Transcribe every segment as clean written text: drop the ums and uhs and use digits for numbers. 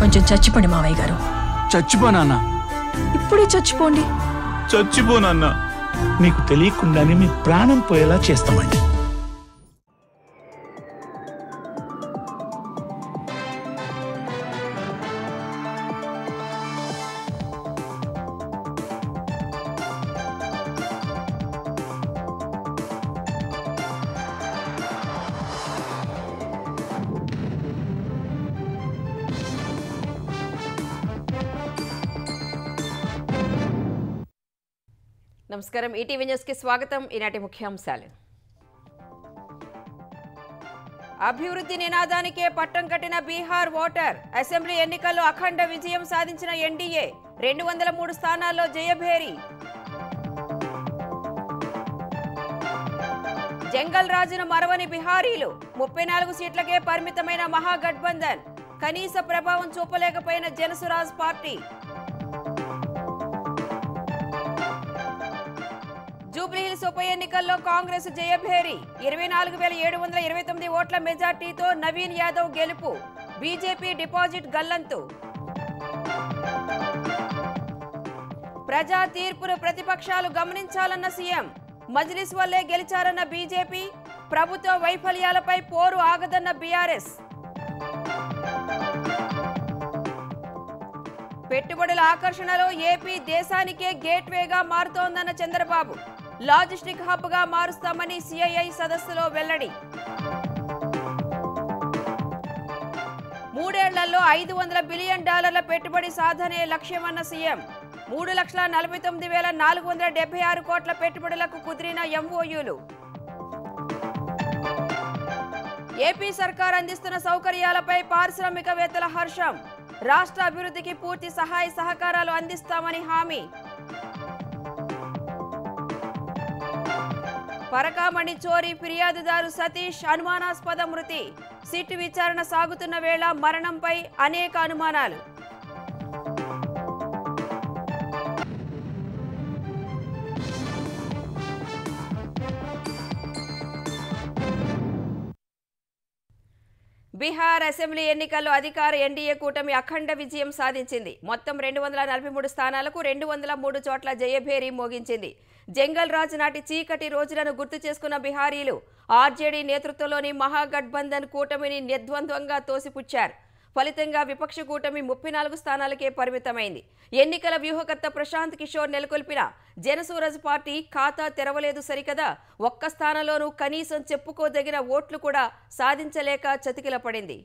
కొంచెం చచ్చిపోండి మావయ్య గారు. చచ్చిపోనా? ఇప్పుడే చచ్చిపోండి. చచ్చిపోనన్నా. మీకు తెలియకుండానే మీ ప్రాణం పోయేలా చేస్తామండి. నమస్కారం. ఈటీవీ న్యూస్ కి స్వాగతం. ఈనాటి ముఖ్యాంశాలు. అభివృద్ధి నినాదానికే పట్టం కట్టిన బీహార్ ఓటర్. అసెంబ్లీ ఎన్నికల్లో అఖండ విజయం సాధించిన ఎన్డీఏ 203 స్థానాల్లో జయభేరి. జంగల్ రాజును మరవని బిహారీలు. 34 సీట్లకే పరిమితమైన మహాగఠబంధన్. కనీస ప్రభావం చూపలేకపోయిన జనసురాజ్ పార్టీ. జూబ్లీహిల్స్ ఉప ఎన్నికల్లో కాంగ్రెస్ జయభేరి. 24,729 ఓట్ల మెజార్టీతో నవీన్ యాదవ్ గెలుపు. బీజేపీ డిపాజిట్ గల్లంతు. ప్రజా తీర్పును ప్రతిపక్షాలు గమనించాలన్న సీఎం. మజ్లిస్ వల్లే గెలిచారన్న బీజేపీ. ప్రభుత్వ వైఫల్యాలపై పోరు ఆగదన్న బీఆర్ఎస్. పెట్టుబడుల ఆకర్షణలో ఏపీ దేశానికే గేట్వేగా మారుతోందన్న చంద్రబాబు. లాజిస్టిక్ హబ్ గా మారుస్తామని సిఐఐ సదస్సులో వెల్లడి. 3 ఏళ్లలో $500 బిలియన్ పెట్టుబడి సాధనే లక్ష్యమన్న సీఎం. 3,49,476 కోట్ల పెట్టుబడులకు కుదిరిన ఎంఓయూలు. ఏపీ సర్కార్ అందిస్తున్న సౌకర్యాలపై పారిశ్రామికవేత్తల హర్షం. రాష్ట్ర అభివృద్ధికి పూర్తి సహాయ సహకారాలు అందిస్తామని హామీ. పరకామణి చోరీ ఫిర్యాదుదారు సతీష్ అనుమానాస్పద మృతి. సిట్ విచారణ సాగుతున్న వేళ మరణంపై అనేక అనుమానాలు. బీహార్ అసెంబ్లీ ఎన్నికల్లో అధికార ఎన్డీఏ కూటమి అఖండ విజయం సాధించింది. మొత్తం 243 స్థానాలకు 203 చోట్ల జయభేరి మోగించింది. జంగల్ రాజ్ నాటి చీకటి రోజులను గుర్తు చేసుకున్న బిహారీలు ఆర్జేడీ నేతృత్వంలోని మహాగఠబంధన్ కూటమిని నిర్ద్వంద్వంగా తోసిపుచ్చారు. ఫలితంగా విపక్ష కూటమి 34 స్థానాలకే పరిమితమైంది. ఎన్నికల వ్యూహకర్త ప్రశాంత్ కిషోర్ నెలకొల్పిన జనసూరజ్ పార్టీ ఖాతా తెరవలేదు సరికదా, ఒక్క స్థానంలోనూ కనీసం చెప్పుకోదగిన ఓట్లు కూడా సాధించలేక చతికిలపడింది.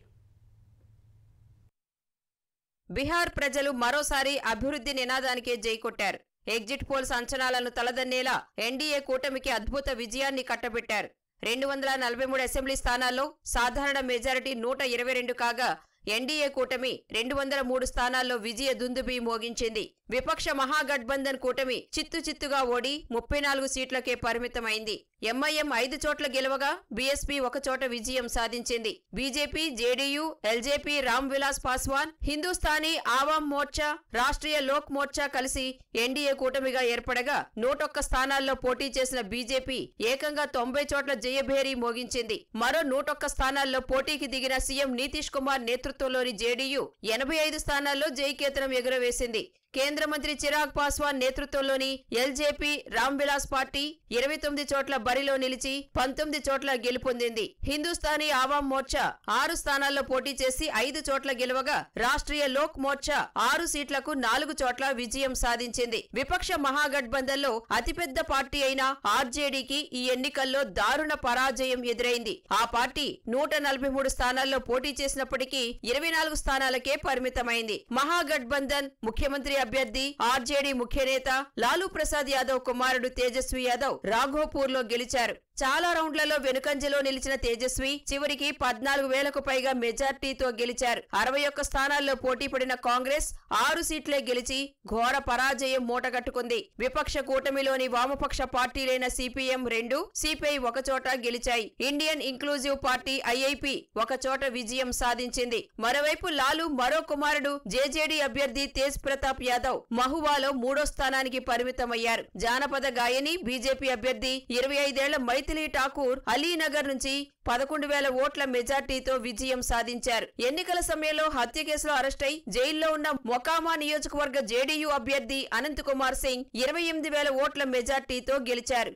బీహార్ ప్రజలు మరోసారి అభివృద్ధి నినాదానికే జై కొట్టారు. ఎగ్జిట్ పోల్స్ అంచనాలను తలదన్నేలా ఎన్డీఏ కూటమికి అద్భుత విజయాన్ని కట్టబెట్టారు. 243 అసెంబ్లీ స్థానాల్లో సాధారణ మెజారిటీ 122 కాగా ఎన్డీఏ కూటమి 203 స్థానాల్లో విజయ దుందుబి మోగించింది. విపక్ష మహాగఠబంధన్ కూటమి చిత్తుగా ఓడి 34 సీట్లకే పరిమితమైంది. ఎంఐఎం 5 చోట్ల గెలవగా బీఎస్పీ 1 చోట విజయం సాధించింది. BJP, JDU, LJP, Ram Vilas Paswan, Hindustani Awam Morcha, Rashtriya Lok Morcha కలిసి ఎన్డీఏ కూటమిగా ఏర్పడగా 101 స్థానాల్లో పోటీ చేసిన బీజేపీ ఏకంగా 90 చోట్ల జయభేరి మోగించింది. మరో 101 స్థానాల్లో పోటీకి దిగిన సీఎం నితీష్ కుమార్ నేతృత్వంలోని జేడీయూ 85 స్థానాల్లో జయకేతనం ఎగురవేసింది. కేంద్ర మంత్రి చిరాగ్ పాస్వాన్ నేతృత్వంలోని ఎల్జేపీ, రామ్ విలాస్ పార్టీ 29 చోట్ల బరిలో నిలిచి 19 చోట్ల గెలుపొందింది. హిందూస్థానీ ఆవాం మోర్చా 6 స్థానాల్లో పోటీ చేసి 5 చోట్ల గెలవగా రాష్ట్రీయ లోక్ మోర్చా 6 సీట్లకు 4 చోట్ల విజయం సాధించింది. విపక్ష మహాగఠబంధన్ లో అతిపెద్ద పార్టీ అయిన ఆర్జేడీకి ఈ ఎన్నికల్లో దారుణ పరాజయం ఎదురైంది. ఆ పార్టీ 143 స్థానాల్లో పోటీ చేసినప్పటికీ 24 స్థానాలకే పరిమితమైంది. మహాగఠబంధన్ ముఖ్యమంత్రి అభ్యర్థి ఆర్జేడీ ముఖ్య నేత లాలూ ప్రసాద్ యాదవ్ కుమారుడు తేజస్వి యాదవ్ రాఘోపూర్ లో గెలిచారు. చాలా రౌండ్లలో వెనుకంజలో నిలిచిన తేజస్వి చివరికి 14,000కు పైగా మెజార్టీతో గెలిచారు. 61 స్థానాల్లో పోటీపడిన కాంగ్రెస్ 6 సీట్లే గెలిచి ఘోర పరాజయం మూటగట్టుకుంది. విపక్ష కూటమిలోని వామపక్ష పార్టీలైన సిపిఎం 2, సిపిఐ 1 చోట గెలిచాయి. ఇండియన్ ఇంక్లూజివ్ పార్టీ ఐఐపి 1 చోట విజయం సాధించింది. మరోవైపు లాలూ మరో కుమారుడు జేజేడీ అభ్యర్థి తేజ్ ప్రతాప్ యాదవ్ మహువాలో 3వ స్థానానికి పరిమితమయ్యారు. జానపద గాయని బీజేపీ అభ్యర్థి 25 ఏళ్ల మైత్రి మైథిలి ఠాకూర్ అలీనగర్ నుంచి 11,000 ఓట్ల మెజార్టీతో విజయం సాధించారు. ఎన్నికల సమయంలో హత్య కేసులో అరెస్టై జైల్లో ఉన్న మొకామా నియోజకవర్గ జేడీయూ అభ్యర్థి అనంత్ కుమార్ సింగ్ 28,000 ఓట్ల మెజార్టీతో గెలిచారు.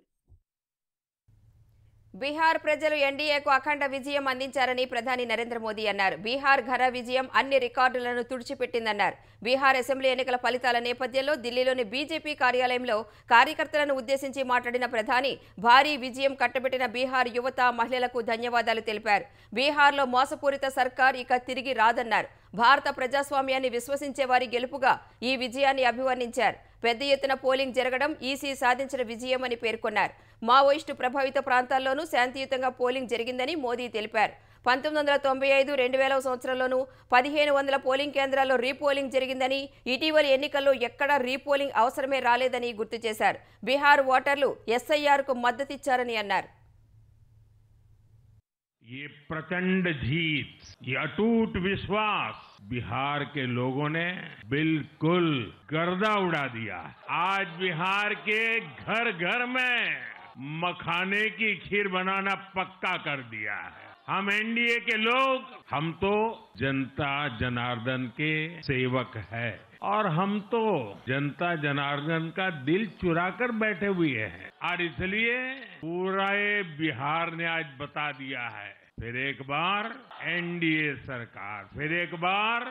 బీహార్ ప్రజలు ఎన్డీఏకు అఖండ విజయం అందించారని ప్రధాని నరేంద్ర మోదీ అన్నారు. బీహార్ ఘన విజయం అన్ని రికార్డులను తుడిచిపెట్టిందన్నారు. బీహార్ అసెంబ్లీ ఎన్నికల ఫలితాల నేపథ్యంలో ఢిల్లీలోని బీజేపీ కార్యాలయంలో కార్యకర్తలను ఉద్దేశించి మాట్లాడిన ప్రధాని భారీ విజయం కట్టబెట్టిన బీహార్ యువత, మహిళలకు ధన్యవాదాలు తెలిపారు. బీహార్లో మోసపూరిత సర్కార్ ఇక తిరిగి రాదన్నారు. భారత ప్రజాస్వామ్యాన్ని విశ్వసించే వారి గెలుపుగా ఈ విజయాన్ని అభివర్ణించారు. పెద్ద ఎత్తున పోలింగ్ జరగడం ఈసీ సాధించిన విజయమని పేర్కొన్నారు. మావోయిస్టు ప్రభావిత ప్రాంతాల్లోనూ శాంతియుతంగా పోలింగ్ జరిగిందని మోదీ తెలిపారు. 1995, 2000 సంవత్సరంలోనూ 1500 పోలింగ్ కేంద్రాల్లో రీపోలింగ్ జరిగిందని, ఇటీవలి ఎన్నికల్లో ఎక్కడా రీపోలింగ్ అవసరమే రాలేదని గుర్తు చేశారు. బీహార్ ఓటర్లు ఎస్ఐఆర్కు మద్దతిచ్చారని అన్నారు. ये प्रचंड जीत, ये अटूट विश्वास बिहार के लोगों ने बिल्कुल गर्दा उड़ा दिया। आज बिहार के घर घर में मखाने की खीर बनाना पक्का कर दिया है। हम एनडीए के लोग, हम तो जनता जनार्दन के सेवक है और हम तो जनता जनार्दन का दिल चुरा कर बैठे हुए हैं और इसलिए पूरा बिहार ने आज बता दिया है, फिर एक बार एनडीए सरकार, फिर एक बार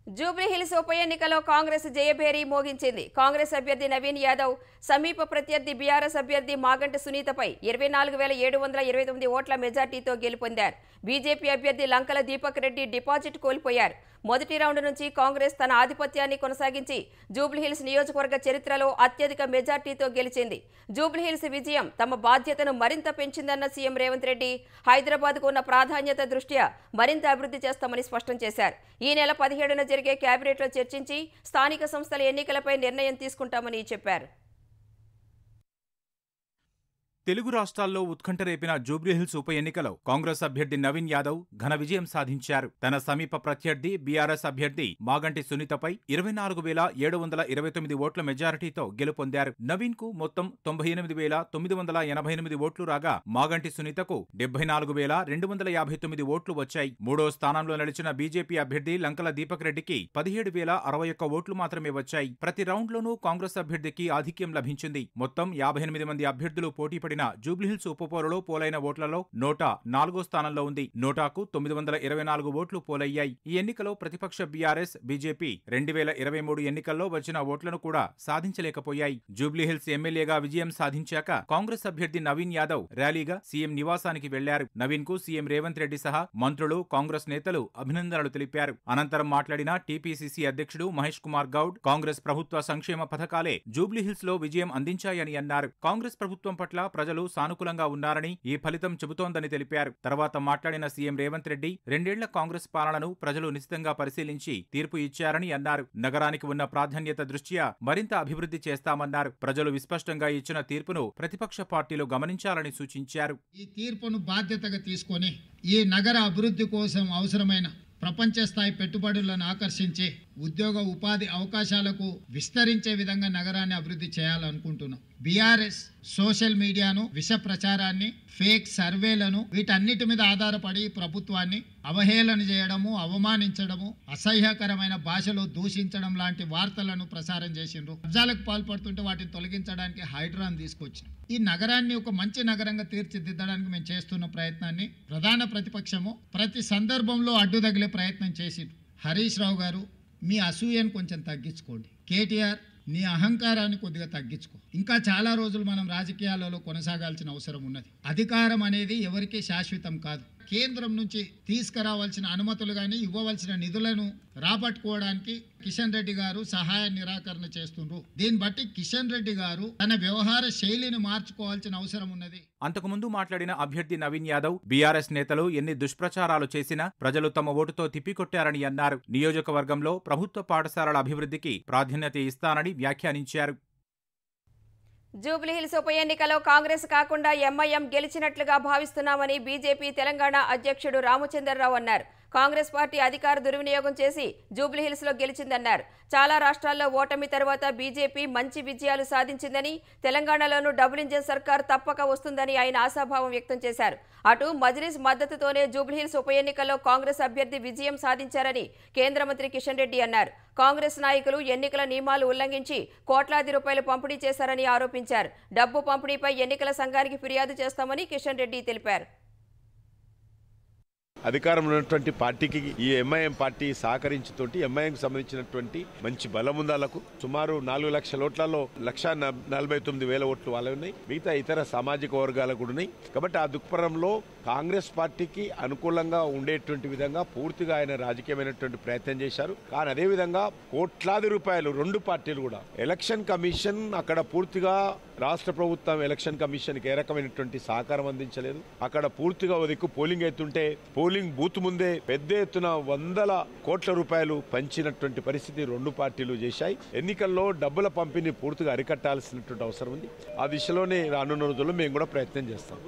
జూబ్లీహిల్స్ ఉప ఎన్నికలో కాంగ్రెస్ జయభేరి మోగించింది. కాంగ్రెస్ అభ్యర్థి నవీన్ యాదవ్ సమీప ప్రత్యర్థి బీఆర్ఎస్ అభ్యర్థి మాగంటి సునీతపై 24,729 ఓట్ల మెజార్టీతో గెలుపొందారు. బీజేపీ అభ్యర్థి లంకల దీపక్ రెడ్డి డిపాజిట్ కోల్పోయారు. మొదటి రౌండ్ నుంచి కాంగ్రెస్ తన ఆధిపత్యాన్ని కొనసాగించి జూబ్లీహిల్స్ నియోజకవర్గ చరిత్రలో అత్యధిక మెజార్టీతో గెలిచింది. జూబ్లీహిల్స్ విజయం తమ బాధ్యతను మరింత పెంచిందన్న సీఎం రేవంత్ రెడ్డి హైదరాబాద్కు ఉన్న ప్రాధాన్యత దృష్ట్యా మరింత అభివృద్ధి చేస్తామని స్పష్టం చేశారు. ఈ నెల 17న జరిగే కేబినెట్లో చర్చించి స్థానిక సంస్థల ఎన్నికలపై నిర్ణయం తీసుకుంటామని చెప్పారు. తెలుగు రాష్ట్రాల్లో ఉత్కంఠ రేపిన జూబ్లీహిల్స్ ఉప ఎన్నికలో కాంగ్రెస్ అభ్యర్థి నవీన్ యాదవ్ ఘన విజయం సాధించారు. తన సమీప ప్రత్యర్థి బీఆర్ఎస్ అభ్యర్థి మాగంటి సునీతపై 24,729 ఓట్ల మెజారిటీతో గెలుపొందారు. నవీన్ కు మొత్తం 98,988 ఓట్లు రాగా మాగంటి సునీతకు 74,259 ఓట్లు వచ్చాయి. మూడో స్థానంలో నిలిచిన బీజేపీ అభ్యర్థి లంకల దీపక్ రెడ్డికి 17,061 ఓట్లు మాత్రమే వచ్చాయి. ప్రతి రౌండ్లోనూ కాంగ్రెస్ అభ్యర్థికి ఆధిక్యం లభించింది. మొత్తం 58 మంది అభ్యర్థులు పోటీపడిన జూబ్లీహిల్స్ ఉపపోరులో పోలైన ఓట్లలో నోటా 4వ స్థానంలో ఉంది. నోటాకు 924 ఓట్లు పోలయ్యాయి. ఈ ఎన్నికలో ప్రతిపక్ష బీఆర్ఎస్, బీజేపీ 2023 ఎన్నికల్లో వచ్చిన ఓట్లను కూడా సాధించలేకపోయాయి. జూబ్లీహిల్స్ ఎమ్మెల్యేగా విజయం సాధించాక కాంగ్రెస్ అభ్యర్థి నవీన్ యాదవ్ ర్యాలీగా సీఎం నివాసానికి వెళ్లారు. నవీన్ కు సీఎం రేవంత్ రెడ్డి సహా మంత్రులు, కాంగ్రెస్ నేతలు అభినందనలు తెలిపారు. అనంతరం మాట్లాడిన టీపీసీసీ అధ్యక్షుడు మహేష్ కుమార్ గౌడ్ కాంగ్రెస్ ప్రభుత్వ సంక్షేమ పథకాలే జూబ్లీహిల్స్ లో విజయం అందించాయని అన్నారు. కాంగ్రెస్ ప్రభుత్వం పట్ల ప్రజలు సానుకూలంగా ఉన్నారని ఈ ఫలితం చెబుతోందని తెలిపారు. తర్వాత మాట్లాడిన సీఎం రేవంత్ రెడ్డి 2 ఏళ్ల కాంగ్రెస్ పాలనను ప్రజలు నిశితంగా పరిశీలించి తీర్పు ఇచ్చారని అన్నారు. నగరానికి ఉన్న ప్రాధాన్యత దృష్ట్యా మరింత అభివృద్ధి చేస్తామన్నారు. ప్రజలు విస్పష్టంగా ఇచ్చిన తీర్పును ప్రతిపక్ష పార్టీలు గమనించాలని సూచించారు. ఈ తీర్పును బాధ్యతగా తీసుకొని ఈ నగర అభివృద్ధి కోసం అవసరమైన ప్రపంచ స్థాయి పెట్టుబడులను ఆకర్షించి ఉద్యోగ ఉపాధి అవకాశాలకు విస్తరించే విధంగా నగరాన్ని అభివృద్ధి చేయాలనుకుంటున్నాం. బీఆర్ఎస్ సోషల్ మీడియాను, విష ప్రచారాన్ని, ఫేక్ సర్వేలను వీటన్నిటి మీద ఆధారపడి ప్రభుత్వాన్ని అవహేళన చేయడము, అవమానించడము, అసహ్యకరమైన భాషలో దూషించడం లాంటి వార్తలను ప్రసారం చేసిండ్రు. కబ్జాలకు పాల్పడుతుంటే వాటిని తొలగించడానికి హైడ్రాను తీసుకొచ్చింది. ఈ నగరాన్ని ఒక మంచి నగరంగా తీర్చిదిద్దడానికి మేము చేస్తున్న ప్రయత్నాన్ని ప్రధాన ప్రతిపక్షము ప్రతి సందర్భంలో అడ్డు తగిలే ప్రయత్నం చేసిండ్రు. హరీష్ రావు గారు, మీ అసూయను కొంచెం తగ్గించుకోండి. కేటీఆర్, నీ అహంకారాన్ని కొద్దిగా తగ్గించుకో. ఇంకా చాలా రోజులు మనం రాజకీయాలలో కొనసాగాల్సిన అవసరం ఉన్నది. అధికారం అనేది ఎవరికీ శాశ్వతం కాదు. కేంద్రం నుంచి తీసుకురావాల్సిన అనుమతులు కానీ ఇవ్వవలసిన నిధులను రాబట్టుకోవడానికి కిషన్ రెడ్డి గారు సహాయ నిరాకరణ చేస్తుండ్రు. దీన్ని బట్టి కిషన్ రెడ్డి గారు తన వ్యవహార శైలిని మార్చుకోవాల్సిన అవసరం ఉన్నది. అంతకుముందు మాట్లాడిన అభ్యర్థి నవీన్ యాదవ్ బీఆర్ఎస్ నేతలు ఎన్ని దుష్ప్రచారాలు చేసినా ప్రజలు తమ ఓటుతో తిప్పికొట్టారని అన్నారు. నియోజకవర్గంలో ప్రభుత్వ పాఠశాలల అభివృద్ధికి ప్రాధాన్యత ఇస్తానని వ్యాఖ్యానించారు. జూబ్లీహిల్స్ ఉప ఎన్నికలో కాంగ్రెస్ కాకుండా ఎంఐఎం గెలిచినట్లుగా భావిస్తున్నామని బీజేపీ తెలంగాణ అధ్యక్షుడు రామచంద్రరావు అన్నారు. కాంగ్రెస్ పార్టీ అధికార దుర్వినియోగం చేసి జూబ్లీహిల్స్ లో గెలిచిందన్నారు. చాలా రాష్ట్రాల్లో ఓటమి తర్వాత బీజేపీ మంచి విజయాలు సాధించిందని, తెలంగాణలోనూ డబుల్ ఇంజిన్ సర్కార్ తప్పక వస్తుందని ఆయన ఆశాభావం వ్యక్తం చేశారు. అటు మజ్లిస్ మద్దతుతోనే జూబ్లీహిల్స్ ఉప ఎన్నికల్లో కాంగ్రెస్ అభ్యర్థి విజయం సాధించారని కేంద్ర మంత్రి కిషన్ రెడ్డి అన్నారు. కాంగ్రెస్ నాయకులు ఎన్నికల నియమాలు ఉల్లంఘించి కోట్లాది రూపాయలు పంపిణీ చేశారని ఆరోపించారు. డబ్బు పంపిణీపై ఎన్నికల సంఘానికి ఫిర్యాదు చేస్తామని కిషన్ రెడ్డి తెలిపారు. అధికారంలో ఉన్నటువంటి పార్టీకి ఈ ఎంఐఎం పార్టీ సహకరించుతోటి ఎంఐఎంకి సంబంధించినటువంటి మంచి బలం ఉందాలకు సుమారు 4 లక్షల ఓట్లలో 1,49,000 ఓట్లు వాళ్ళే ఉన్నాయి. మిగతా ఇతర సామాజిక వర్గాలకు కూడా ఉన్నాయి. కాబట్టి ఆ దృక్పథంలో కాంగ్రెస్ పార్టీకి అనుకూలంగా ఉండేటువంటి విధంగా పూర్తిగా ఆయన రాజకీయమైనటువంటి ప్రయత్నం చేశారు. కానీ అదేవిధంగా కోట్లాది రూపాయలు రెండు పార్టీలు కూడా ఎలక్షన్ కమిషన్ అక్కడ పూర్తిగా రాష్ట్ర ప్రభుత్వం ఎలక్షన్ కమిషన్కి ఏ రకమైనటువంటి సహకారం అందించలేదు. అక్కడ పూర్తిగా ఓ దిక్కు పోలింగ్ అవుతుంటే పోలింగ్ బూత్ ముందే పెద్ద ఎత్తున 100 కోట్ల రూపాయలు పంచినటువంటి పరిస్థితి రెండు పార్టీలు చేశాయి. ఎన్నికల్లో డబ్బుల పంపిణీ పూర్తిగా అరికట్టాల్సినటువంటి అవసరం ఉంది. ఆ దిశలోనే రానున్న రోజుల్లో మేము కూడా ప్రయత్నం చేస్తాం.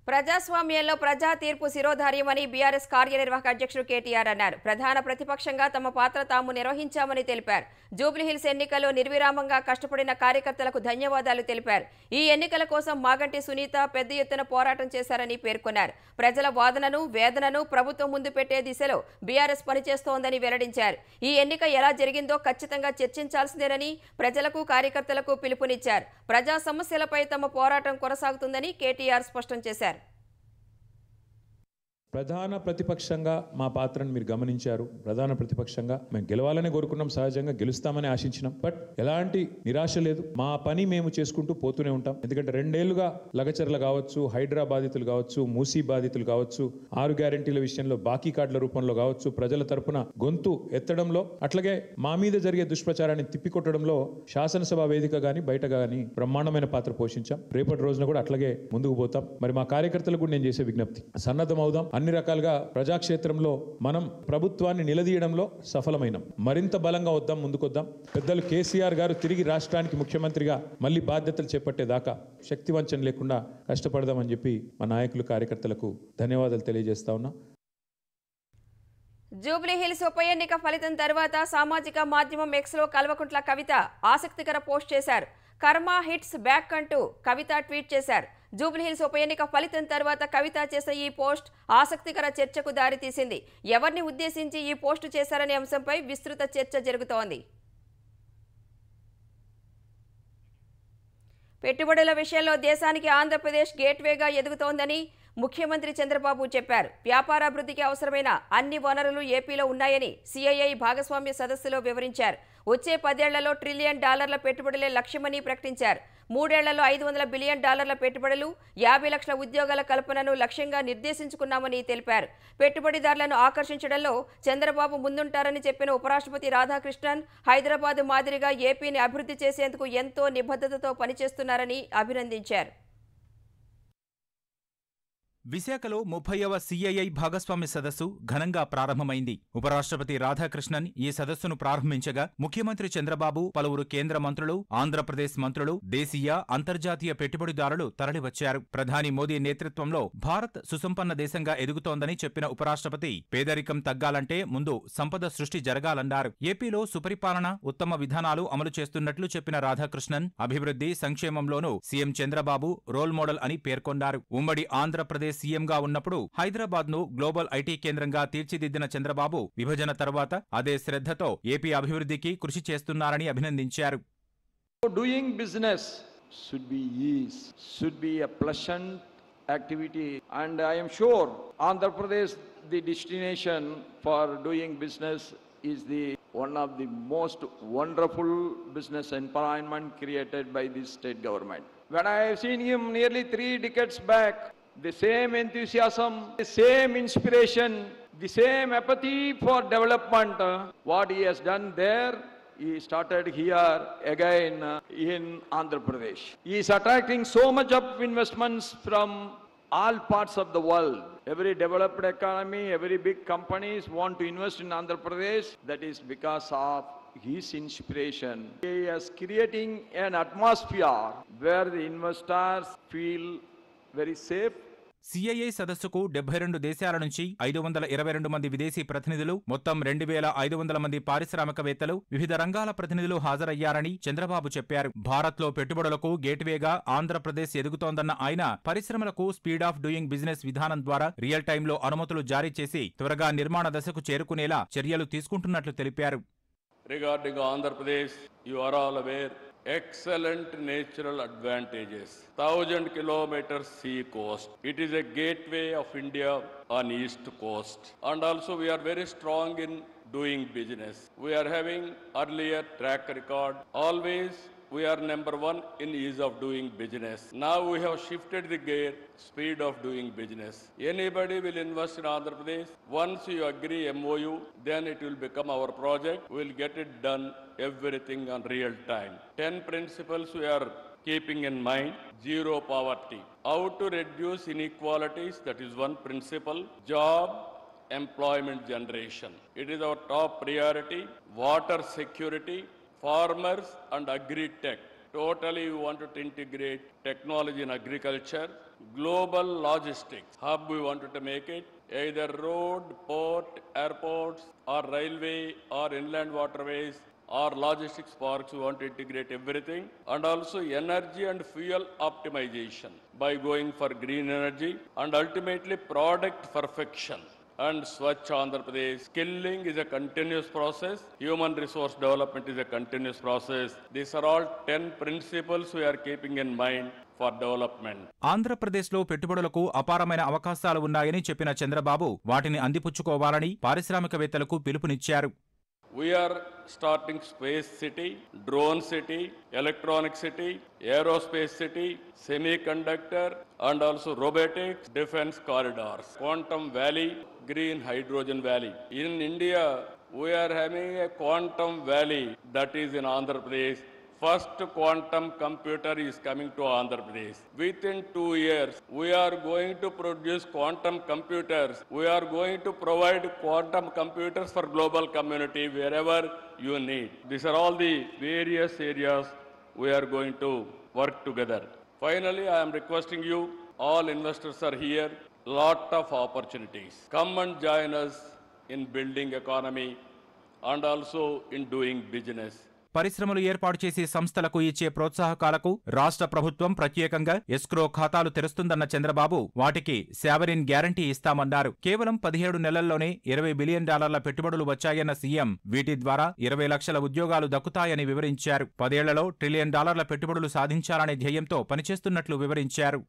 ప్రజాస్వామ్యంలో ప్రజా తీర్పు శిరోధార్యమని బీఆర్ఎస్ కార్యనిర్వాహక అధ్యక్షుడు కేటీఆర్ అన్నారు. ప్రధాన ప్రతిపక్షంగా తమ పాత్ర తాము నిర్వహించామని తెలిపారు. జూబ్లీహిల్స్ ఎన్నికల్లో నిర్విరామంగా కష్టపడిన కార్యకర్తలకు ధన్యవాదాలు తెలిపారు. ఈ ఎన్నికల కోసం మాగంటి సునీత పెద్ద ఎత్తున పోరాటం చేశారని పేర్కొన్నారు. ప్రజల వాదనను వేదనను ప్రభుత్వం ముందు పెట్టే దిశలో బీఆర్ఎస్ పనిచేస్తోందని వెల్లడించారు. ఈ ఎన్నిక ఎలా జరిగిందో ఖచ్చితంగా చర్చించాల్సిందేనని ప్రజలకు కార్యకర్తలకు పిలుపునిచ్చారు. ప్రజా సమస్యలపై తమ పోరాటం కొనసాగుతుందని కేటీఆర్ స్పష్టం చేశారు. ప్రధాన ప్రతిపక్షంగా మా పాత్రను మీరు గమనించారు. ప్రధాన ప్రతిపక్షంగా మేము గెలవాలని కోరుకున్నాం, సహజంగా గెలుస్తామని ఆశించినాం. బట్ ఎలాంటి నిరాశ లేదు. మా పని మేము చేసుకుంటూ పోతూనే ఉంటాం. ఎందుకంటే 2 ఏళ్లుగా లగచర్ల కావచ్చు, హైడ్రా బాధితులు కావచ్చు, మూసీ బాధితులు కావచ్చు, 6 గ్యారెంటీల విషయంలో బాకీ కార్డుల రూపంలో కావచ్చు, ప్రజల తరపున గొంతు ఎత్తడంలో, అట్లాగే మా మీద జరిగే దుష్ప్రచారాన్ని తిప్పికొట్టడంలో శాసనసభ వేదిక గాని బయట గాని బ్రహ్మాండమైన పాత్ర పోషించాం. రేపటి రోజున కూడా అట్లాగే ముందుకు పోతాం. మరి మా కార్యకర్తలకు కూడా నేను చేసే విజ్ఞప్తి, సన్నద్ధం అవుదాం. అన్ని రకాలుగా ప్రజాక్షేత్రంలో మనం ప్రభుత్వాన్ని నిలదీయడంలో సఫలమైనం. మరింత బలంగా వద్దాం, ముందుకొద్దాం. పెద్దలు కేసీఆర్ గారు తిరిగి రాష్ట్రానికి ముఖ్యమంత్రిగా మళ్ళీ బాధ్యతలు చేపట్టేదాకా శక్తివంచన లేకుండా కష్టపడదామని చెప్పి మా నాయకులు కార్యకర్తలకు ధన్యవాదాలు తెలియజేస్తా ఉన్నా. జూబ్లీహిల్స్ ఉప ఎన్నిక ఫలితం తర్వాత సామాజిక మాధ్యమం ఎక్స్లో కల్వకుంట్ల కవిత ఆసక్తికర పోస్ట్ చేశారు. కర్మ హిట్స్ బ్యాక్ అంటూ కవిత ట్వీట్ చేశారు. జూబ్లీహిల్స్ ఉప ఎన్నిక ఫలితం తర్వాత కవిత చేసే ఈ పోస్ట్ ఆసక్తికర చర్చకు దారితీసింది. ఎవరిని ఉద్దేశించి ఈ పోస్టు చేశారనే అంశంపై విస్తృత చర్చ జరుగుతోంది. పెట్టుబడుల విషయంలో దేశానికి ఆంధ్రప్రదేశ్ గేట్వేగా ఎదుగుతోందని ముఖ్యమంత్రి చంద్రబాబు చెప్పారు. వ్యాపారాభివృద్ధికి అవసరమైన అన్ని వనరులు ఏపీలో ఉన్నాయని సిఐఐ భాగస్వామ్య సదస్సులో వివరించారు. వచ్చే 10 ఏళ్లలో $1 ట్రిలియన్ పెట్టుబడులే లక్ష్యమని ప్రకటించారు. 3 ఏళ్లలో $500 బిలియన్ పెట్టుబడులు, 50 లక్షల ఉద్యోగాల కల్పనను లక్ష్యంగా నిర్దేశించుకున్నామని తెలిపారు. పెట్టుబడిదారులను ఆకర్షించడంలో చంద్రబాబు ముందుంటారని చెప్పిన ఉపరాష్ట్రపతి రాధాకృష్ణన్ హైదరాబాద్ మాదిరిగా ఏపీని అభివృద్ధి చేసేందుకు ఎంతో నిబద్ధతతో పనిచేస్తున్నారని అభినందించారు. విశాఖలో 30వ సిఐఐ భాగస్వామ్య సదస్సు ఘనంగా ప్రారంభమైంది. ఉపరాష్ట్రపతి రాధాకృష్ణన్ ఈ సదస్సును ప్రారంభించగా ముఖ్యమంత్రి చంద్రబాబు, పలువురు కేంద్ర మంత్రులు, ఆంధ్రప్రదేశ్ మంత్రులు, దేశీయ, అంతర్జాతీయ పెట్టుబడిదారులు తరలివచ్చారు. ప్రధాని మోదీ నేతృత్వంలో భారత్ సుసంపన్న దేశంగా ఎదుగుతోందని చెప్పిన ఉపరాష్ట్రపతి పేదరికం తగ్గాలంటే ముందు సంపద సృష్టి జరగాలన్నారు. ఏపీలో సుపరిపాలన, ఉత్తమ విధానాలు అమలు చేస్తున్నట్లు చెప్పిన రాధాకృష్ణన్ అభివృద్ధి, సంక్షేమంలోనూ సీఎం చంద్రబాబు రోల్ మోడల్ అని పేర్కొన్నారు. ఉమ్మడి ఆంధ్రప్రదేశ్ సీఎంగా ఉన్నప్పుడు హైదరాబాద్ ను గ్లోబల్ ఐటీ కేంద్రంగా తీర్చిదిద్దిన చంద్రబాబు విభజన తర్వాత అదే శ్రద్ధతో ఏపీ అభివృద్ధికి కృషి చేస్తున్నారని అభినందించారు. Doing business should be ease, should be a pleasant activity, and I am sure Andhra Pradesh, the destination for doing business, is the one of the most wonderful business environment created by this state government. When I have seen him nearly 3 decades back, the same enthusiasm, the same inspiration, the same apathy for development, what he has done there, he started here again in Andhra Pradesh. He is attracting so much of investments from all parts of the world. Every developed economy, every big companies want to invest in Andhra Pradesh. That is because of his inspiration. He is creating an atmosphere where the investors feel very safe. CII సదస్సుకు 72 దేశాల నుంచి 522 మంది విదేశీ ప్రతినిధులు, మొత్తం 2500 మంది పారిశ్రామికవేత్తలు, వివిధ రంగాల ప్రతినిధులు హాజరయ్యారని చంద్రబాబు చెప్పారు. భారత్లో పెట్టుబడులకు గేట్వేగా ఆంధ్రప్రదేశ్ ఎదుగుతోందన్న ఆయన పరిశ్రమలకు స్పీడ్ ఆఫ్ డూయింగ్ బిజినెస్ విధానం ద్వారా రియల్ టైంలో అనుమతులు జారీ చేసి త్వరగా నిర్మాణ దశకు చేరుకునేలా చర్యలు తీసుకుంటున్నట్లు తెలిపారు. Regarding Andhra Pradesh, you are all aware, excellent natural advantages. 1000 kilometers sea coast. It is a gateway of India on east coast. And also we are very strong in doing business. We are having earlier track record. Always we are number one in ease of doing business. Now we have shifted the gear, speed of doing business. Anybody will invest in Andhra Pradesh. Once you agree MOU, then it will become our project. We will get it done, everything on real time. 10 principles we are keeping in mind. Zero poverty. How to reduce inequalities, that is one principle. Job, employment generation. It is our top priority. Water security. Farmers and agri-tech. Totally we wanted to integrate technology in agriculture. Global logistics hub we wanted to make it. Either road, port, airports or railway or inland waterways or logistics parks, we want to integrate everything. And also energy and fuel optimization by going for green energy and ultimately product perfection. And Swachh Andhra Pradesh. Skilling is a continuous process. Human resource development is a continuous process. These are all 10 principles we are keeping in mind for development. ఆంధ్రప్రదేశ్లో పెట్టుబడులకు అపారమైన అవకాశాలు ఉన్నాయని చెప్పిన చంద్రబాబు వాటిని అందిపుచ్చుకోవాలని పారిశ్రామికవేత్తలకు పిలుపునిచ్చారు. We are starting space city, drone city, electronic city, aerospace city, semiconductor and also robotics, defense corridors, quantum valley, green hydrogen valley. In India, we are having a quantum valley that is in Andhra Pradesh. First quantum computer is coming to Andhra Pradesh. Within 2 years, we are going to produce quantum computers. We are going to provide quantum computers for global community wherever you need. These are all the various areas we are going to work together. Finally, I am requesting you, all investors are here, lot of opportunities. Come and join us in building economy and also in doing business. పరిశ్రమలు ఏర్పాటు చేసే సంస్థలకు ఇచ్చే ప్రోత్సాహకాలకు రాష్ట్ర ప్రభుత్వం ప్రత్యేకంగా escrow ఖాతాలు తెరుస్తుందన్న చంద్రబాబు వాటికి సావరిన్ గ్యారంటీ ఇస్తామన్నారు. కేవలం 17 నెలల్లోనే $20 బిలియన్ పెట్టుబడులు వచ్చాయన్న సీఎం వీటి ద్వారా 20 లక్షల ఉద్యోగాలు దక్కుతాయని వివరించారు. 10 ఏళ్లలో $1 ట్రిలియన్ పెట్టుబడులు సాధించాలనే ధ్యేయంతో పనిచేస్తున్నట్లు వివరించారు.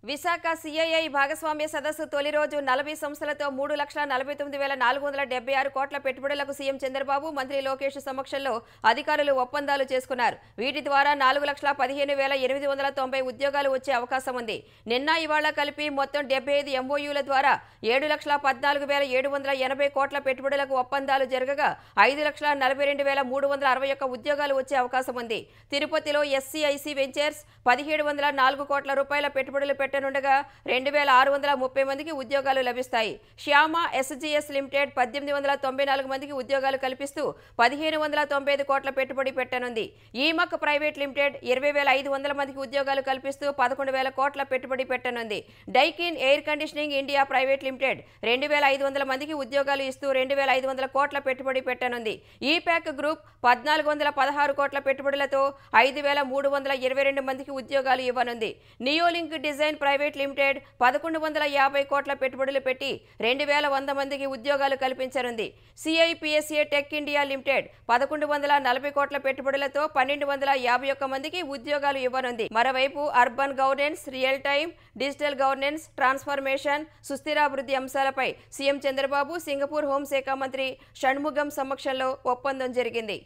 విశాఖ సిఐఐ భాగస్వామ్య సదస్సు తొలి రోజు 40 సంస్థలతో 3,49,476 కోట్ల పెట్టుబడులకు సీఎం చంద్రబాబు, మంత్రి లోకేష్ సమక్షంలో అధికారులు ఒప్పందాలు చేసుకున్నారు. వీటి ద్వారా 4,15,890 ఉద్యోగాలు వచ్చే అవకాశం ఉంది. నిన్న ఇవాళ కలిపి మొత్తం 75 ఎంఓయూల ద్వారా 7,14,780 కోట్ల పెట్టుబడులకు ఒప్పందాలు జరగగా 5,42,361 ఉద్యోగాలు వచ్చే అవకాశం ఉంది. తిరుపతిలో ఎస్సీఐసీ వెంచర్స్ 1,704 కోట్ల రూపాయల పెట్టుబడులు పెట్టనుండగా 2,630 మందికి ఉద్యోగాలు లభిస్తాయి. శ్యామ ఎస్జీఎస్ లిమిటెడ్ 1,894 మందికి ఉద్యోగాలు కల్పిస్తూ 1,595 కోట్ల పెట్టుబడి పెట్టనుంది. ఈమక్ ప్రైవేట్ లిమిటెడ్ 20,500 మందికి ఉద్యోగాలు కల్పిస్తూ 11,000 కోట్ల పెట్టుబడి పెట్టనుంది. Daikin air conditioning India private limited 2,500 మందికి ఉద్యోగాలు ఇస్తూ 2,500 కోట్ల పెట్టుబడి పెట్టనుంది. ఈపాక్ గ్రూప్ 1,416 కోట్ల పెట్టుబడులతో 5,322 మందికి ఉద్యోగాలు ఇవ్వనుంది. నియోలింక్ డిజైన్ ప్రైవేట్ లిమిటెడ్ 1,150 కోట్ల పెట్టుబడులు పెట్టి 2,100 మందికి ఉద్యోగాలు కల్పించనుంది. సిఐపిఎస్ఏ టెక్ ఇండియా లిమిటెడ్ 1,140 కోట్ల పెట్టుబడులతో 1,251 మందికి ఉద్యోగాలు ఇవ్వనుంది. మరోవైపు urban governance, real time, digital governance, transformation, సుస్థిరాభివృద్ధి అంశాలపై సీఎం చంద్రబాబు, సింగపూర్ హోంశాఖ మంత్రి షణ్ముగం సమక్షంలో ఒప్పందం జరిగింది.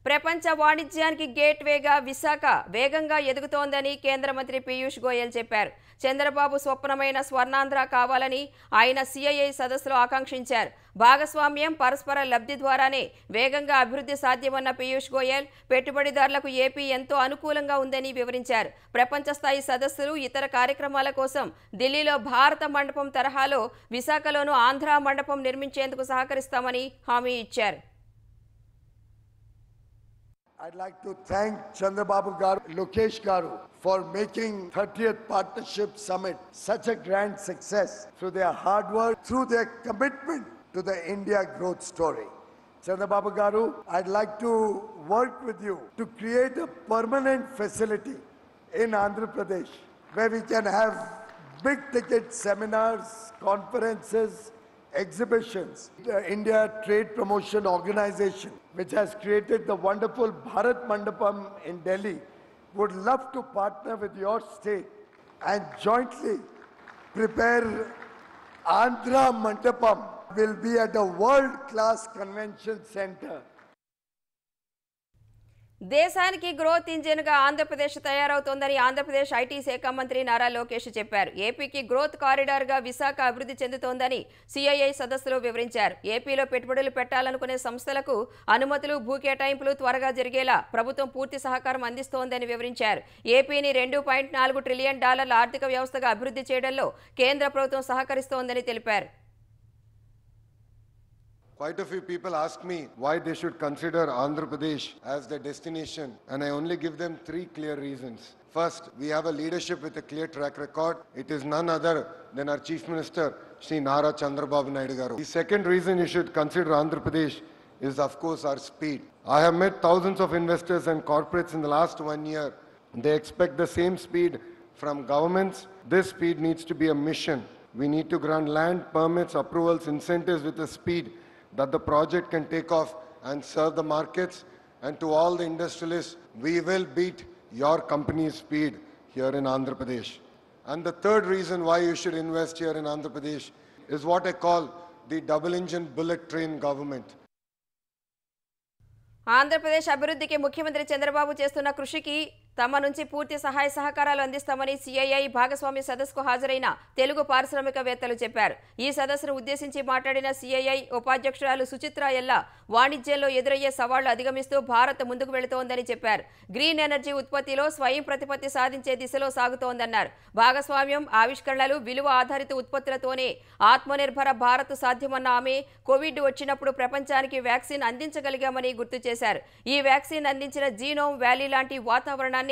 ప్రపంచ వాణిజ్యానికి గేట్వేగా విశాఖ వేగంగా ఎదుగుతోందని కేంద్ర మంత్రి పీయూష్ గోయల్ చెప్పారు. చంద్రబాబు స్వప్నమైన స్వర్ణాంధ్ర కావాలని ఆయన సిఐఐ సదస్సులో ఆకాంక్షించారు. భాగస్వామ్యం, పరస్పర లబ్ధి ద్వారానే వేగంగా అభివృద్ధి సాధ్యమన్న పీయూష్ గోయల్ పెట్టుబడిదారులకు ఏపీ ఎంతో అనుకూలంగా ఉందని వివరించారు. ప్రపంచ స్థాయి సదస్సులు, ఇతర కార్యక్రమాల కోసం ఢిల్లీలో భారత మండపం తరహాలో విశాఖలోనూ ఆంధ్ర మండపం నిర్మించేందుకు సహకరిస్తామని హామీ ఇచ్చారు. I'd like to thank Chandrababu Garu, Lokesh Garu for making 30th Partnership Summit such a grand success through their hard work, through their commitment to the India growth story. Chandrababu Garu, I'd like to work with you to create a permanent facility in Andhra Pradesh where we can have big ticket seminars, conferences, exhibitions. The India Trade Promotion Organization, which has created the wonderful Bharat Mandapam in Delhi, would love to partner with your state and jointly prepare Andhra Mandapam will be at a world-class convention center. దేశానికి growth ఇంజిన్గా Andhra Pradesh తయారవుతోందని Andhra Pradesh IT శాఖ మంత్రి నారా లోకేష్ చెప్పారు. ఏపీకి growth కారిడార్గా Visakha అభివృద్ధి చెందుతోందని CII సదస్సులో వివరించారు. ఏపీలో పెట్టుబడులు పెట్టాలనుకునే సంస్థలకు అనుమతులు, భూ కేటాయింపులు త్వరగా జరిగేలా ప్రభుత్వం పూర్తి సహకారం అందిస్తోందని వివరించారు. ఏపీని $2.4 ట్రిలియన్ ఆర్థిక వ్యవస్థగా అభివృద్ధి చేయడంలో కేంద్ర ప్రభుత్వం సహకరిస్తోందని తెలిపారు. Quite a few people ask me why they should consider Andhra Pradesh as their destination, and I only give them 3 clear reasons. First, we have a leadership with a clear track record. It is none other than our Chief Minister, Shri Nara Chandrababu Naidu Garu. The second reason you should consider Andhra Pradesh is, of course, our speed. I have met thousands of investors and corporates in the last 1 year. They expect the same speed from governments. This speed needs to be a mission. We need to grant land, permits, approvals, incentives with a speed that the project can take off and serve the markets. And to all the industrialists, we will beat your company's speed here in Andhra Pradesh. And the third reason why you should invest here in Andhra Pradesh is what I call the double engine bullet train government. Andhra Pradesh అభివృద్ధికి ముఖ్యమంత్రి చంద్రబాబు చేస్తున్న కృషికి తమ నుంచి పూర్తి సహాయ సహకారాలు అందిస్తామని సిఐఐ భాగస్వామ్య సదస్సుకు హాజరైన తెలుగు పారిశ్రామికవేత్తలు చెప్పారు. ఈ సదస్సును ఉద్దేశించి మాట్లాడిన సిఐఐ ఉపాధ్యక్షురాలు సుచిత్ర ఎల్లా వాణిజ్యంలో ఎదురయ్యే సవాళ్లు అధిగమిస్తూ భారత్ ముందుకు వెళుతోందని చెప్పారు. గ్రీన్ ఎనర్జీ ఉత్పత్తిలో స్వయం ప్రతిపత్తి సాధించే దిశలో సాగుతోందన్నారు. భాగస్వామ్యం, ఆవిష్కరణలు, విలువ ఆధారిత ఉత్పత్తులతోనే ఆత్మనిర్భర భారత్ సాధ్యమన్న ఆమె కోవిడ్ వచ్చినప్పుడు ప్రపంచానికి వ్యాక్సిన్ అందించగలిగామని గుర్తు చేశారు. ఈ వ్యాక్సిన్ అందించిన జీనోమ్ వ్యాలీ లాంటి వాతావరణాన్ని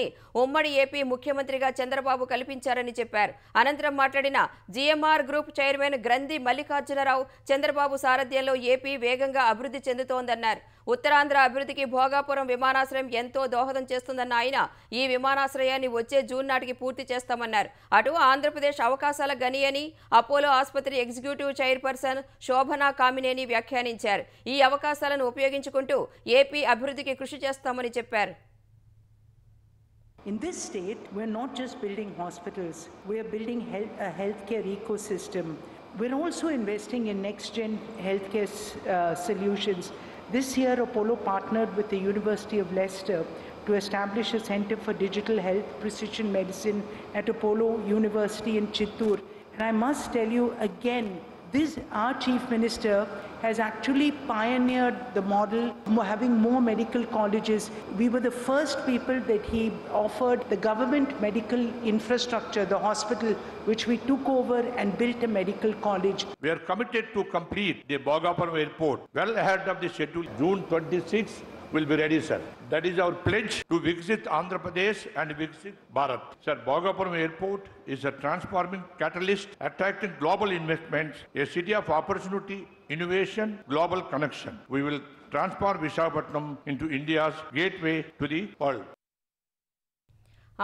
ఉమ్మడి ఏపీ ముఖ్యమంత్రిగా చంద్రబాబు కల్పించారని చెప్పారు. అనంతరం మాట్లాడిన జిఎంఆర్ గ్రూప్ చైర్మన్ గ్రంథి మల్లికార్జునరావు చంద్రబాబు సారథ్యంలో ఏపీ వేగంగా అభివృద్ధి చెందుతోందన్నారు. ఉత్తరాంధ్ర అభివృద్ధికి భోగాపురం విమానాశ్రయం ఎంతో దోహదం చేస్తుందన్న ఆయన ఈ విమానాశ్రయాన్ని వచ్చే జూన్ నాటికి పూర్తి చేస్తామన్నారు. అటు ఆంధ్రప్రదేశ్ అవకాశాల గని అని అపోలో ఆసుపత్రి ఎగ్జిక్యూటివ్ చైర్పర్సన్ శోభనా కామినేని వ్యాఖ్యానించారు. ఈ అవకాశాలను ఉపయోగించుకుంటూ ఏపీ అభివృద్ధికి కృషి చేస్తామని చెప్పారు. In this state, we're not just building hospitals, we're building a healthcare ecosystem. We're also investing in next-gen healthcare solutions. This year, Apollo partnered with the University of Leicester to establish a Center for Digital Health Precision Medicine at Apollo University in Chittoor. And I must tell you again, our Chief Minister has actually pioneered the model, having more medical colleges. We were the first people that he offered the government medical infrastructure, the hospital, which we took over and built a medical college. We are committed to complete the Bhogapuram Airport well ahead of the schedule. June 26 will be ready, sir. That is our pledge to visit Andhra Pradesh and visit Bharat. Sir, Bhogapuram Airport is a transforming catalyst, attracting global investments, a city of opportunity, innovation, global connection. We will transform Visakhapatnam into India's gateway to the world.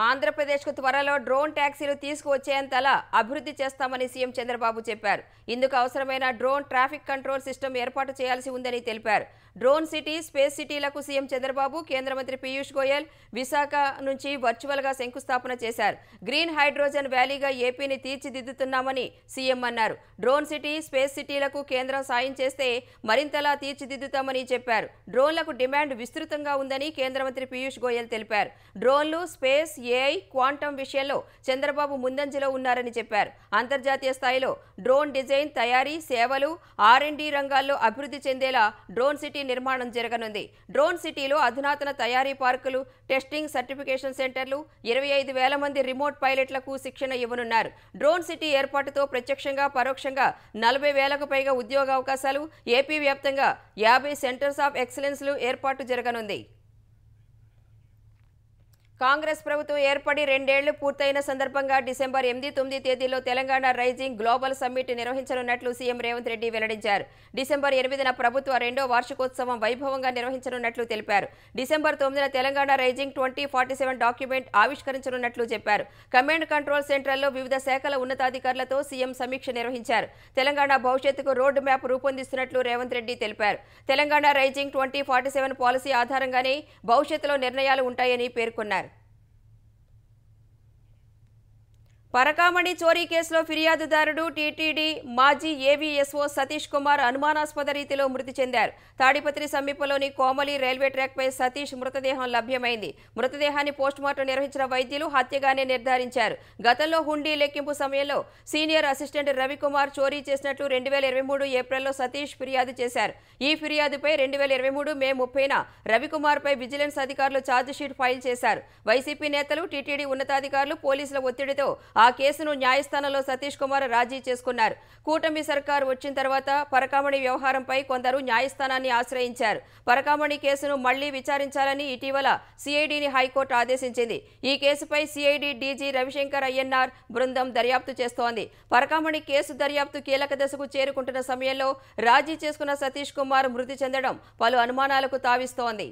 ఆంధ్రప్రదేశ్కు త్వరలో drone ట్యాక్సీలు తీసుకువచ్చేంతలా అభివృద్ధి చేస్తామని CM Chandrababu చెప్పారు. ఇందుకు అవసరమైన drone traffic control system ఏర్పాటు చేయాల్సి ఉందని తెలిపారు. డ్రోన్ సిటీ, స్పేస్ సిటీలకు సీఎం చంద్రబాబు, కేంద్ర మంత్రి పీయూష్ గోయల్ విశాఖ నుంచి వర్చువల్గా శంకుస్థాపన చేశారు. గ్రీన్ హైడ్రోజన్ వ్యాలీగా ఏపీని తీర్చిదిద్దుతున్నామని సీఎం అన్నారు. డ్రోన్ సిటీ, స్పేస్ సిటీలకు కేంద్రం సాయం చేస్తే మరింతలా తీర్చిదిద్దుతామని చెప్పారు. డ్రోన్లకు డిమాండ్ విస్తృతంగా ఉందని కేంద్ర మంత్రి పీయూష్ గోయల్ తెలిపారు. డ్రోన్లు, స్పేస్, ఏఐ, క్వాంటం విషయంలో చంద్రబాబు ముందంజలో ఉన్నారని చెప్పారు. అంతర్జాతీయ స్థాయిలో డ్రోన్ డిజైన్, తయారీ, సేవలు, R&D రంగాల్లో అభివృద్ధి చెందేలా డ్రోన్ సిటీ నిర్మాణం జరగనుంది. డ్రోన్ సిటీలో అధునాతన తయారీ పార్కులు, టెస్టింగ్, సర్టిఫికేషన్ సెంటర్లు, 25,000 మంది రిమోట్ పైలట్లకు శిక్షణ ఇవ్వనున్నారు. డ్రోన్ సిటీ ఏర్పాటుతో ప్రత్యక్షంగా, పరోక్షంగా 40,000కు పైగా ఉద్యోగ అవకాశాలు, ఏపీ వ్యాప్తంగా 50 సెంటర్స్ ఆఫ్ ఎక్సలెన్స్లు ఏర్పాటు జరగనుంది. కాంగ్రెస్ ప్రభుత్వం ఏర్పడి 2 ఏళ్లు పూర్తయిన సందర్భంగా డిసెంబర్ 8, 9 తేదీల్లో తెలంగాణ రైజింగ్ గ్లోబల్ సమ్మిట్ నిర్వహించనున్నట్లు సీఎం రేవంత్ రెడ్డి వెల్లడించారు. డిసెంబర్ 8న ప్రభుత్వ 2వ వార్షికోత్సవం వైభవంగా నిర్వహించనున్నట్లు తెలిపారు. డిసెంబర్ 9న తెలంగాణ రైజింగ్ 2047 డాక్యుమెంట్ ఆవిష్కరించనున్నట్లు చెప్పారు. కమాండ్ కంట్రోల్ సెంటర్లో వివిధ శాఖల ఉన్నతాధికారులతో సీఎం సమీక్ష నిర్వహించారు. తెలంగాణ భవిష్యత్తుకు రోడ్డు మ్యాప్ రూపొందిస్తున్నట్లు రేవంత్ రెడ్డి తెలిపారు. తెలంగాణ రైజింగ్ 2047 పాలసీ ఆధారంగానే భవిష్యత్తులో నిర్ణయాలు ఉంటాయని పేర్కొన్నారు. పరకామణి చోరీ కేసులో ఫిర్యాదుదారుడు టీటీడీ మాజీ ఏవీఎస్ఓ సతీష్ కుమార్ అనుమానాస్పద రీతిలో మృతి చెందారు. తాడిపత్రి సమీపంలోని కోమలి రైల్వే ట్రాక్పై సతీష్ మృతదేహం లభ్యమైంది. మృతదేహాన్ని పోస్టుమార్టం నిర్వహించిన వైద్యులు హత్యగానే నిర్ధారించారు. గతంలో హుండీ లెక్కింపు సమయంలో సీనియర్ అసిస్టెంట్ రవికుమార్ చోరీ చేసినట్లు 2023 ఏప్రిల్లో సతీష్ ఫిర్యాదు చేశారు. ఈ ఫిర్యాదుపై 2023 మే 30న రవికుమార్పై విజిలెన్స్ అధికారులు ఛార్జిషీట్ ఫైల్ చేశారు. వైసీపీ నేతలు, టీటీడీ ఉన్నతాధికారులు, పోలీసుల ఒత్తిడితో ఆ కేసును న్యాయస్థానంలో సతీష్ కుమార్ రాజీ చేసుకున్నారు. కూటమి సర్కారు వచ్చిన తర్వాత పరకామణి వ్యవహారంపై కొందరు న్యాయస్థానాన్ని ఆశ్రయించారు. పరకామణి కేసును మళ్లీ విచారించాలని ఇటీవల సిఐడిని హైకోర్టు ఆదేశించింది. ఈ కేసుపై సిఐడి డీజీ రవిశంకర్ అయ్యన్నార్ బృందం దర్యాప్తు చేస్తోంది. పరకామణి కేసు దర్యాప్తు కీలక దశకు చేరుకుంటున్న సమయంలో రాజీ చేసుకున్న సతీష్ కుమార్ మృతి చెందడం పలు అనుమానాలకు తావిస్తోంది.